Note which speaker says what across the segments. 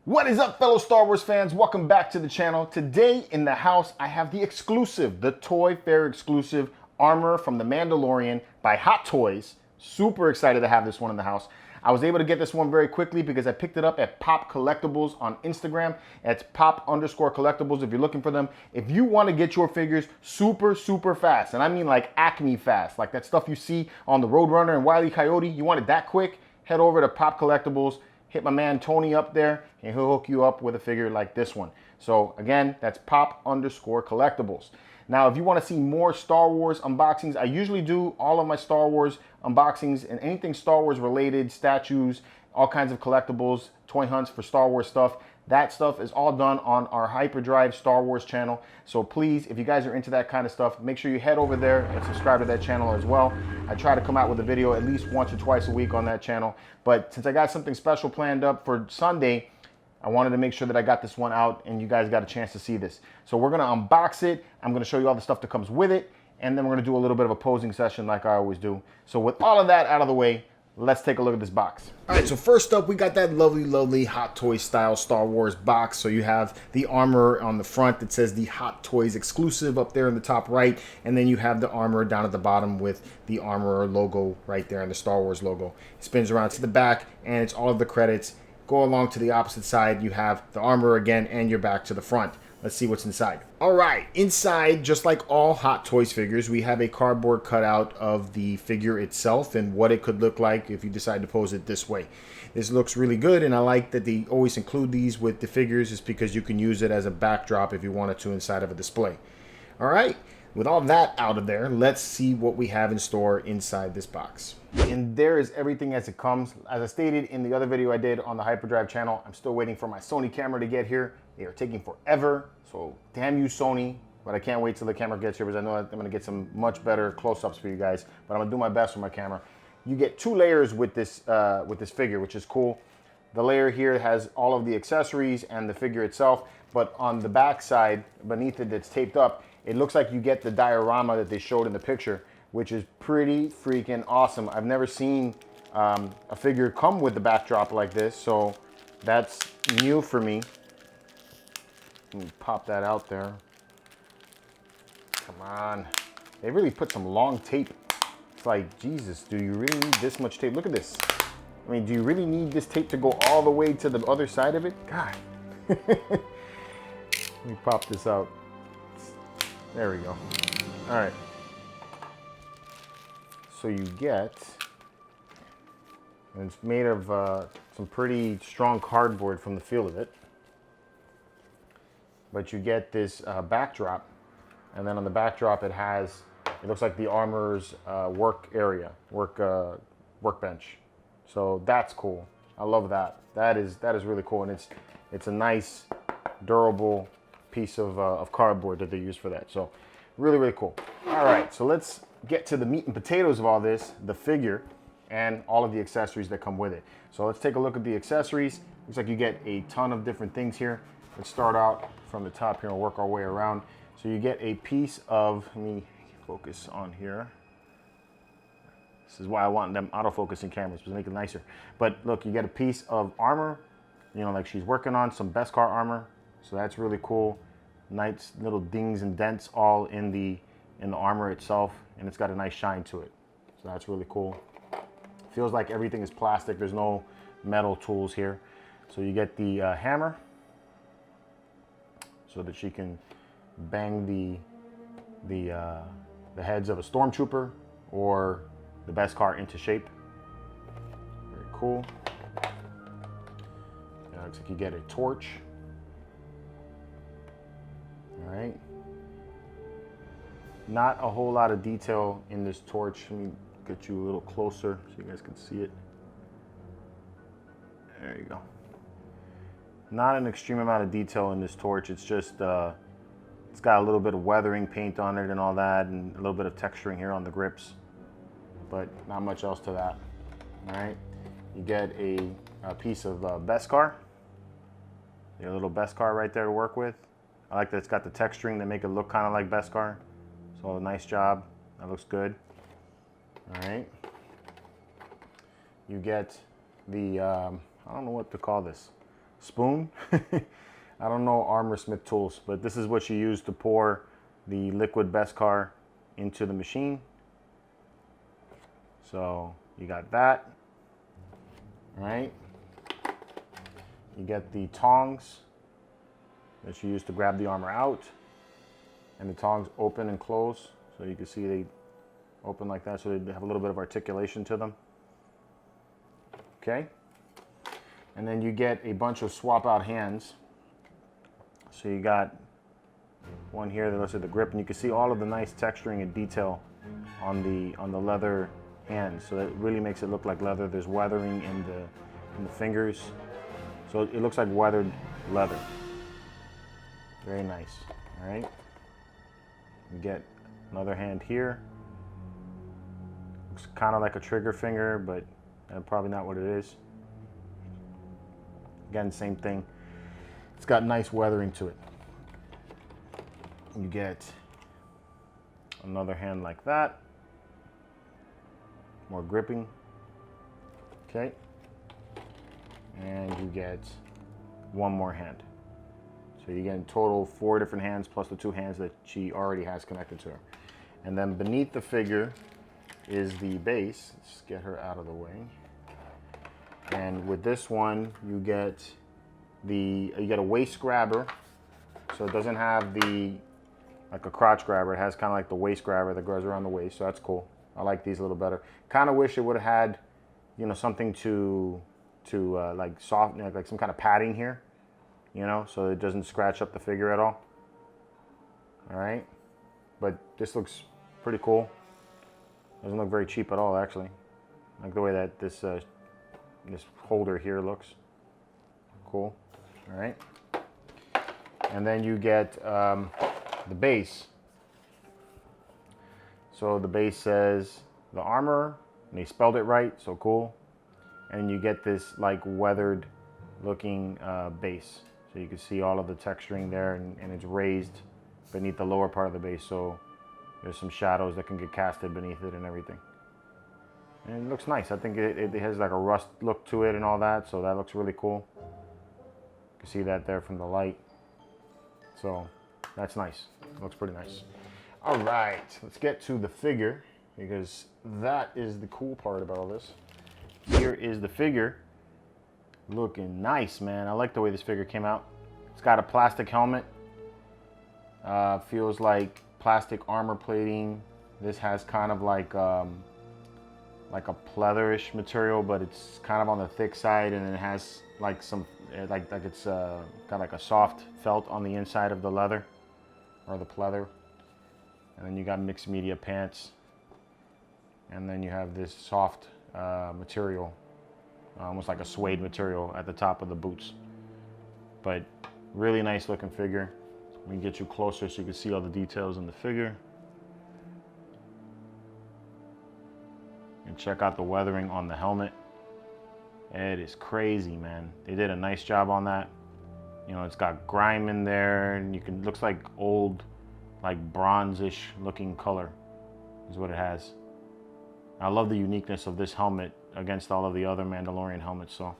Speaker 1: What is up, fellow Star Wars fans? Welcome back to the channel. Today in the house, I have the exclusive, the Toy Fair exclusive Armorer from the Mandalorian by Hot Toys. Super excited to have this one in the house. I was able to get this one very quickly because I picked it up at Pop Collectibles on Instagram. It's pop_collectibles if you're looking for them. If you want to get your figures super fast, and I mean like Acme fast, like that stuff you see on the Roadrunner and Wile E. Coyote, you want it that quick, head over to Pop Collectibles. Hit my man Tony up there and he'll hook you up with a figure like this one. So again, that's pop_collectibles. Now, if you want to see more Star Wars unboxings, I usually do all of my Star Wars unboxings and anything Star Wars related, statues, all kinds of collectibles, toy hunts for Star Wars stuff. That stuff is all done on our Hyperdrive Star Wars channel. So please, if you guys are into that kind of stuff, make sure you head over there and subscribe to that channel as well. I try to come out with a video at least once or twice a week on that channel. But since I got something special planned up for Sunday, I wanted to make sure that I got this one out and you guys got a chance to see this. So we're gonna unbox it. I'm gonna show you all the stuff that comes with it. And then we're gonna do a little bit of a posing session like I always do. So with all of that out of the way, let's take a look at this box. All right, so first up, we got that lovely Hot Toys style Star Wars box. So you have the Armorer on the front that says the Hot Toys exclusive up there in the top right. And then you have the Armorer down at the bottom with the Armorer logo right there and the Star Wars logo. It spins around to the back and it's all of the credits. Go along to the opposite side, you have the Armorer again and you're back to the front. Let's see what's inside. All right, inside, just like all Hot Toys figures, we have a cardboard cutout of the figure itself and what it could look like if you decide to pose it this way. This looks really good, and I like that they always include these with the figures just because you can use it as a backdrop if you wanted to inside of a display. All right, with all that out of there, let's see what we have in store inside this box. And there is everything as it comes. As I stated in the other video I did on the Hyperdrive channel, I'm still waiting for my Sony camera to get here. They are taking forever, so damn you, Sony. But I can't wait till the camera gets here because I know I'm gonna get some much better close-ups for you guys, but I'm gonna do my best with my camera. You get two layers with this figure, which is cool. The layer here has all of the accessories and the figure itself, but on the back side, beneath it that's taped up, it looks like you get the diorama that they showed in the picture, which is pretty freaking awesome. I've never seen a figure come with the backdrop like this, so that's new for me. Let me pop that out there. Come on. They really put some long tape. It's like, Jesus, do you really need this much tape? Look at this. I mean, do you really need this tape to go all the way to the other side of it? God. Let me pop this out. There we go. All right. So you get, and it's made of some pretty strong cardboard from the feel of it. But you get this backdrop, and then on the backdrop it looks like the Armorer's work area, workbench. So that's cool. I love that. That is really cool, and it's a nice, durable piece of cardboard that they use for that. So really cool. All right, so let's get to the meat and potatoes of all this, the figure, and all of the accessories that come with it. So let's take a look at the accessories. Looks like you get a ton of different things here. Let's start out from the top here and work our way around. So you get a piece of, let me focus on here. This is why I want them autofocusing cameras, to make it nicer. But look, you get a piece of armor, you know, like she's working on some Beskar armor. So that's really cool. Nice little dings and dents all in the armor itself, and it's got a nice shine to it. So that's really cool. Feels like everything is plastic. There's no metal tools here. So you get the hammer, so that she can bang the heads of a stormtrooper or the Beskar into shape. Very cool. Looks like you get a torch. All right. Not a whole lot of detail in this torch. Let me get you a little closer so you guys can see it. There you go. Not an extreme amount of detail in this torch. It's just, it's got a little bit of weathering paint on it and all that, and a little bit of texturing here on the grips, but not much else to that. All right. You get a piece of Beskar. Your little Beskar right there to work with. I like that it's got the texturing that make it look kind of like Beskar. So nice job. That looks good. All right. You get the, I don't know what to call this, spoon. I don't know Armor Smith tools, but this is what you use to pour the liquid Beskar into the machine. So you got that, all right? You get the tongs that you use to grab the armor out, and the tongs open and close. So you can see they open like that, so they have a little bit of articulation to them. Okay, and then you get a bunch of swap out hands. So you got one here that looks at the grip, and you can see all of the nice texturing and detail on the leather hands. So that really makes it look like leather. There's weathering in the fingers, so it looks like weathered leather. Very nice. All right, you get another hand here. Looks kind of like a trigger finger, but probably not what it is. Again, same thing. It's got nice weathering to it. You get another hand like that. More gripping. Okay. And you get one more hand. So you get in total 4 different hands plus the 2 hands that she already has connected to her. And then beneath the figure is the base. Let's get her out of the way. And with this one, you get a waist grabber. So it doesn't have like a crotch grabber. It has kind of like the waist grabber that goes around the waist. So that's cool. I like these a little better. Kind of wish it would have had, you know, something to like soft, you know, like some kind of padding here, you know, so it doesn't scratch up the figure at all. All right, but this looks pretty cool. Doesn't look very cheap at all, actually. I like the way that this holder here looks. Cool. All right. And then you get the base. So the base says the Armorer, and they spelled it right, so cool. And you get this like weathered looking base. So you can see all of the texturing there, and it's raised beneath the lower part of the base. So there's some shadows that can get casted beneath it and everything. And it looks nice. I think it has like a rust look to it and all that, so that looks really cool. You can see that there from the light. So that's nice. It looks pretty nice. All right, let's get to the figure, because that is the cool part about all this. Here is the figure. Looking nice, man. I like the way this figure came out. It's got a plastic helmet. Feels like plastic armor plating. This has kind of like a pleatherish material, but it's kind of on the thick side, and it has like some like it's got like a soft felt on the inside of the leather or the pleather. And then you got mixed media pants, and then you have this soft material, almost like a suede material at the top of the boots. But really nice looking figure. We can get you closer so you can see all the details in the figure. And check out the weathering on the helmet. It is crazy, man. They did a nice job on that. You know, it's got grime in there, and you can, looks like old, like bronze-ish looking color is what it has. I love the uniqueness of this helmet against all of the other Mandalorian helmets, so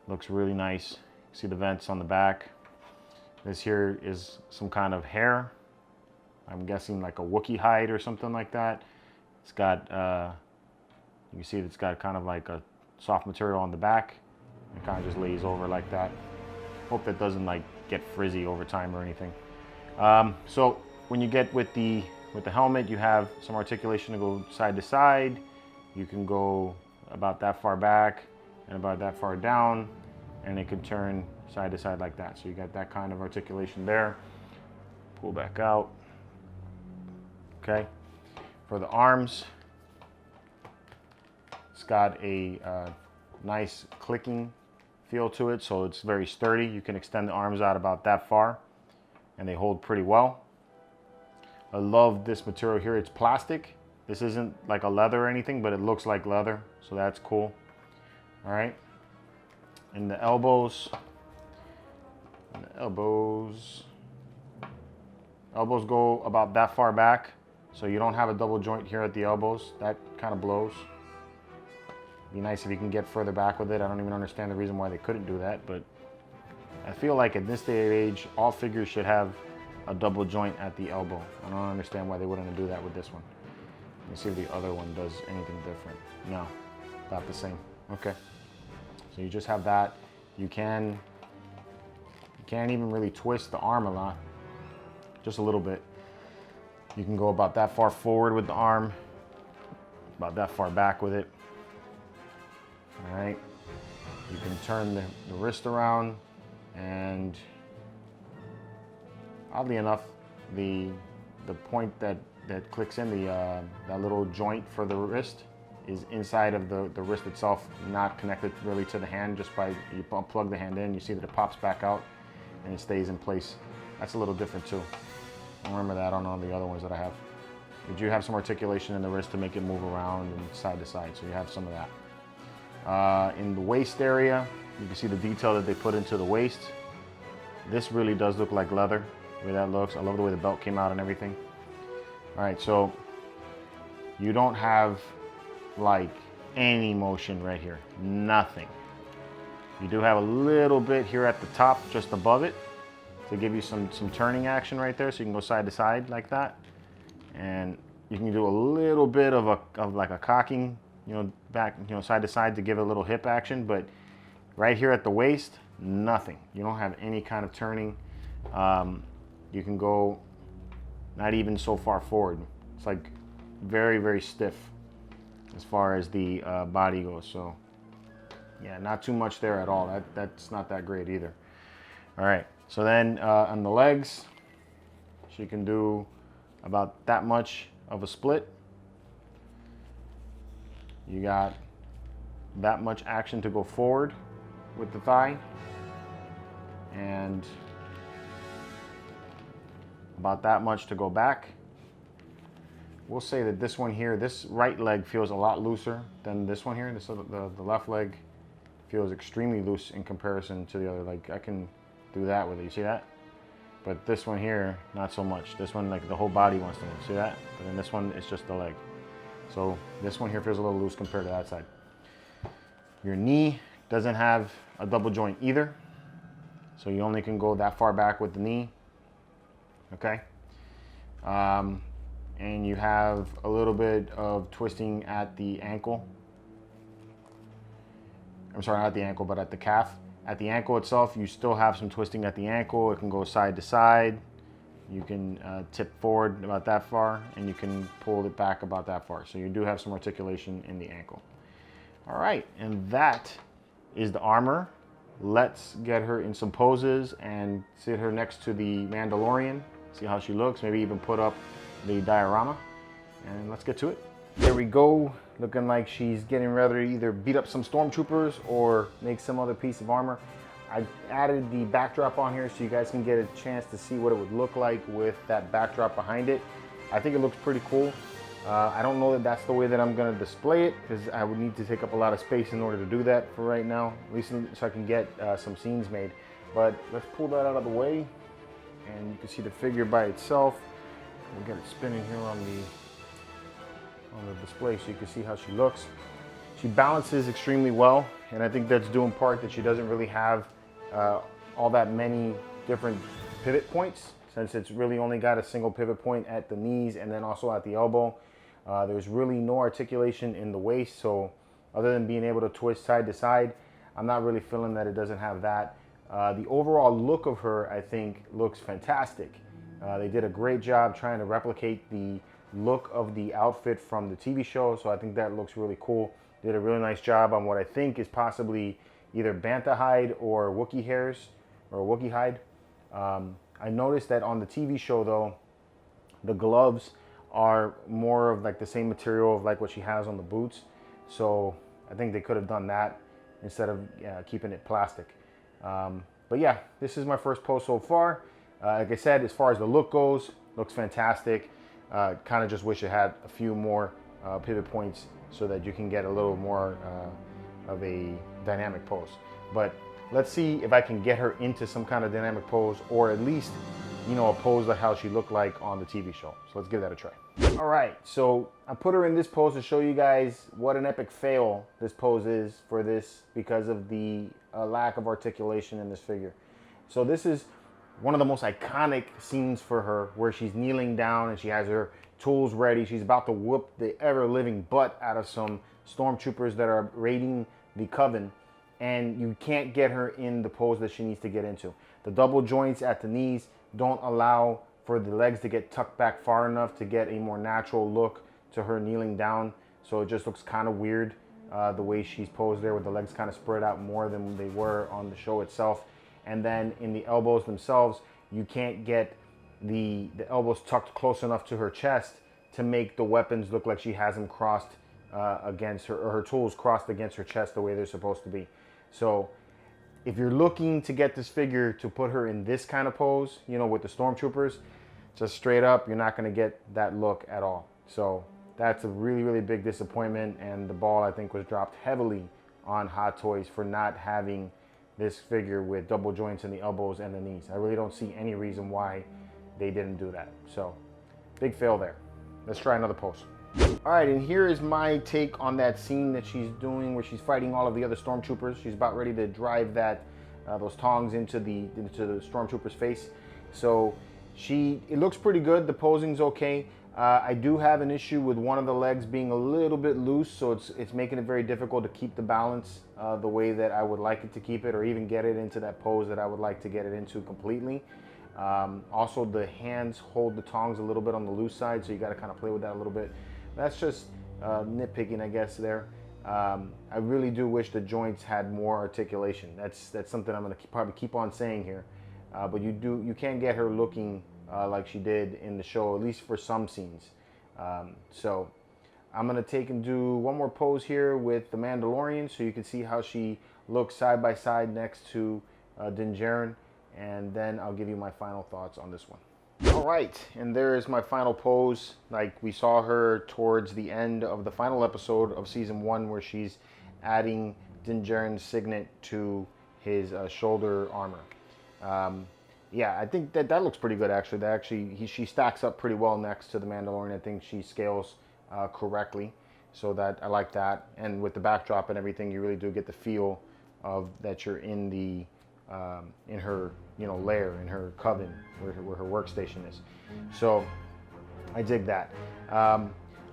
Speaker 1: looks really nice. See the vents on the back. This here is some kind of hair. I'm guessing like a Wookiee hide or something like that. It's got, you can see it's got kind of like a soft material on the back. It kind of just lays over like that. Hope that doesn't like get frizzy over time or anything. So when you get with the helmet, you have some articulation to go side to side. You can go about that far back and about that far down, and it can turn side to side like that. So you got that kind of articulation there. Pull back out. Okay. For the arms, it's got a nice clicking feel to it, so it's very sturdy. You can extend the arms out about that far, and they hold pretty well. I love this material here. It's plastic. This isn't like a leather or anything, but it looks like leather, so that's cool. All right. And the elbows. Elbows go about that far back, so you don't have a double joint here at the elbows. That kind of blows. Be nice if you can get further back with it. I don't even understand the reason why they couldn't do that, but I feel like in this day and age, all figures should have a double joint at the elbow. I don't understand why they wouldn't do that with this one. Let me see if the other one does anything different. No, about the same. Okay, so you just have that. You can't even really twist the arm a lot, just a little bit. You can go about that far forward with the arm, about that far back with it. All right, you can turn the wrist around, and oddly enough, the point that clicks in that little joint for the wrist is inside of the wrist itself, not connected really to the hand. Just by you plug the hand in, you see that it pops back out and it stays in place. That's a little different too. I remember that on all the other ones that I have. You do have some articulation in the wrist to make it move around and side to side, so you have some of that. In the waist area, you can see the detail that they put into the waist. This really does look like leather, the way that looks. I love the way the belt came out and everything. All right, so you don't have like any motion right here, nothing. You do have a little bit here at the top, just above it, to give you some turning action right there, so you can go side to side like that. And you can do a little bit of like a cocking, you know, back, you know, side to side to give it a little hip action. But right here at the waist, nothing. You don't have any kind of turning. You can go not even so far forward. It's like very, very stiff as far as the body goes. So yeah, not too much there at all. That's not that great either. All right, so then on the legs, she can do about that much of a split. You got that much action to go forward with the thigh, and about that much to go back. We'll say that this one here, this right leg feels a lot looser than this one here. The left leg feels extremely loose in comparison to the other. Like I can do that with it, you see that? But this one here, not so much. This one, like the whole body wants to move, see that? But then this one, it's just the leg. So this one here feels a little loose compared to that side. Your knee doesn't have a double joint either. So you only can go that far back with the knee, okay? And you have a little bit of twisting at the ankle. I'm sorry, not at the ankle, but at the calf. At the ankle itself, you still have some twisting at the ankle. It can go side to side. You can tip forward about that far, and you can pull it back about that far. So you do have some articulation in the ankle. All right, and that is the armor. Let's get her in some poses and sit her next to the Mandalorian, see how she looks, maybe even put up the diorama, and let's get to it. There we go, looking like she's getting ready to either beat up some stormtroopers or make some other piece of armor. I added the backdrop on here so you guys can get a chance to see what it would look like with that backdrop behind it. I think it looks pretty cool. I don't know that that's the way that I'm going to display it, because I would need to take up a lot of space in order to do that for right now, at least so I can get some scenes made. But let's pull that out of the way, and you can see the figure by itself. We'll get it spinning here on the display so you can see how she looks. She balances extremely well, and I think that's due in part that she doesn't really have all that many different pivot points, since it's really only got a single pivot point at the knees and then also at the elbow. There's really no articulation in the waist, so other than being able to twist side to side, I'm not really feeling that it doesn't have that. The overall look of her, I think, looks fantastic. They did a great job trying to replicate the look of the outfit from the TV show, so I think that looks really cool. Did a really nice job on what I think is possibly either bantha hide or Wookiee hairs, or Wookiee hide. I noticed that on the TV show though, the gloves are more of like the same material of like what she has on the boots, so I think they could have done that instead of keeping it plastic. But yeah, this is my first pose so far. Like I said, as far as the look goes, looks fantastic. Kind of just wish it had a few more pivot points so that you can get a little more of a dynamic pose. But let's see if I can get her into some kind of dynamic pose, or at least, you know, a pose like how she looked like on the TV show. So let's give that a try. All right, so I put her in this pose to show you guys what an epic fail this pose is for this, because of the lack of articulation in this figure. So this is one of the most iconic scenes for her, where she's kneeling down and she has her tools ready. She's about to whoop the ever-living butt out of some stormtroopers that are raiding the coven, and you can't get her in the pose that she needs to get into. The double joints at the knees don't allow for the legs to get tucked back far enough to get a more natural look to her kneeling down. So it just looks kind of weird the way she's posed there, with the legs kind of spread out more than they were on the show itself. And then in the elbows themselves, you can't get the elbows tucked close enough to her chest to make the weapons look like she has them crossed against her, or her tools crossed against her chest the way they're supposed to be. So if you're looking to get this figure to put her in this kind of pose, you know, with the stormtroopers, just straight up, you're not going to get that look at all. So that's a really, really big disappointment, and the ball, I think, was dropped heavily on Hot Toys for not having this figure with double joints in the elbows and the knees. I really don't see any reason why they didn't do that. So big fail there. Let's try another pose. All right, and here is my take on that scene that she's doing where she's fighting all of the other stormtroopers. She's about ready to drive those tongs into the stormtrooper's face. So it looks pretty good. The posing's okay. I do have an issue with one of the legs being a little bit loose, so it's making it very difficult to keep the balance the way that I would like it to keep it, or even get it into that pose that I would like to get it into completely. Also, the hands hold the tongs a little bit on the loose side, so you got to kind of play with that a little bit. That's just nitpicking, I guess, there. I really do wish the joints had more articulation. That's something I'm going to probably keep on saying here. But you can't get her looking like she did in the show, at least for some scenes. So I'm going to take and do one more pose here with the Mandalorian, so you can see how she looks side by side next to Din Djarin, and then I'll give you my final thoughts on this one. All right, and there is my final pose. Like we saw her towards the end of the final episode of season 1, where she's adding Din Djarin's signet to his shoulder armor. Yeah, I think that looks pretty good, actually. She stacks up pretty well next to the Mandalorian. I think she scales correctly, so that I like that. And with the backdrop and everything, you really do get the feel of that you're in the in her, you know, lair, in her coven, where her workstation is. So I dig that.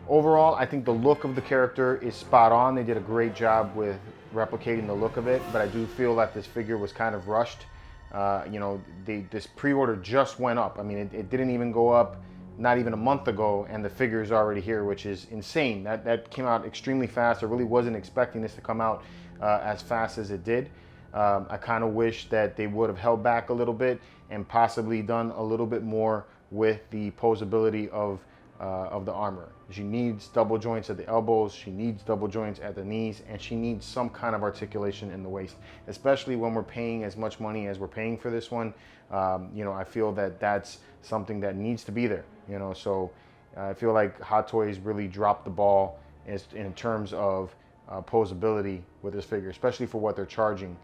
Speaker 1: Overall, I think the look of the character is spot on. They did a great job with replicating the look of it, but I do feel that this figure was kind of rushed. You know, this pre-order just went up. I mean, it didn't even go up not even a month ago, and the figure is already here, which is insane. That came out extremely fast. I really wasn't expecting this to come out as fast as it did. I kind of wish that they would have held back a little bit and possibly done a little bit more with the posability of the armor. She needs double joints at the elbows, she needs double joints at the knees, and she needs some kind of articulation in the waist, especially when we're paying as much money as we're paying for this one. You know, I feel that that's something that needs to be there, you know. So I feel like Hot Toys really dropped the ball in terms of posability with this figure, especially for what they're charging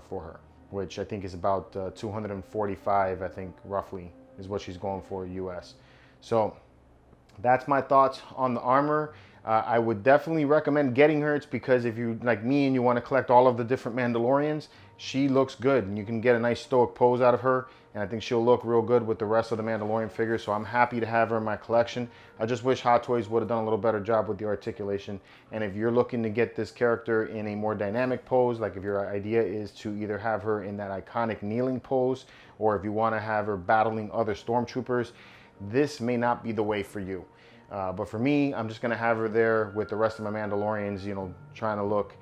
Speaker 1: for her, which I think is about $245, I think roughly is what she's going for US. So that's my thoughts on the armor. I would definitely recommend getting her. It's because if you, like me, and you want to collect all of the different Mandalorians, she looks good, and you can get a nice stoic pose out of her, and I think she'll look real good with the rest of the Mandalorian figures. So I'm happy to have her in my collection. I just wish Hot Toys would have done a little better job with the articulation. And if you're looking to get this character in a more dynamic pose, like if your idea is to either have her in that iconic kneeling pose, or if you want to have her battling other stormtroopers, this may not be the way for you. But for me, I'm just going to have her there with the rest of my Mandalorians, you know, trying to look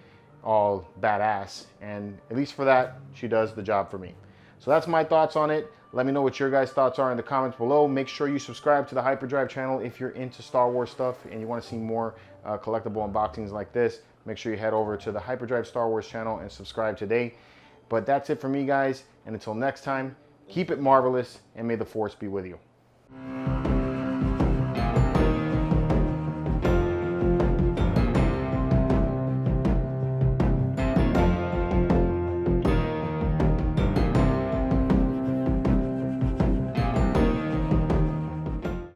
Speaker 1: all badass. And at least for that, she does the job for me. So that's my thoughts on it. Let me know what your guys' thoughts are in the comments below. Make sure you subscribe to the Hyperdrive channel if you're into Star Wars stuff and you want to see more collectible unboxings like this. Make sure you head over to the Hyperdrive Star Wars channel and subscribe today. But that's it for me, guys. And until next time, keep it marvelous, and may the Force be with you.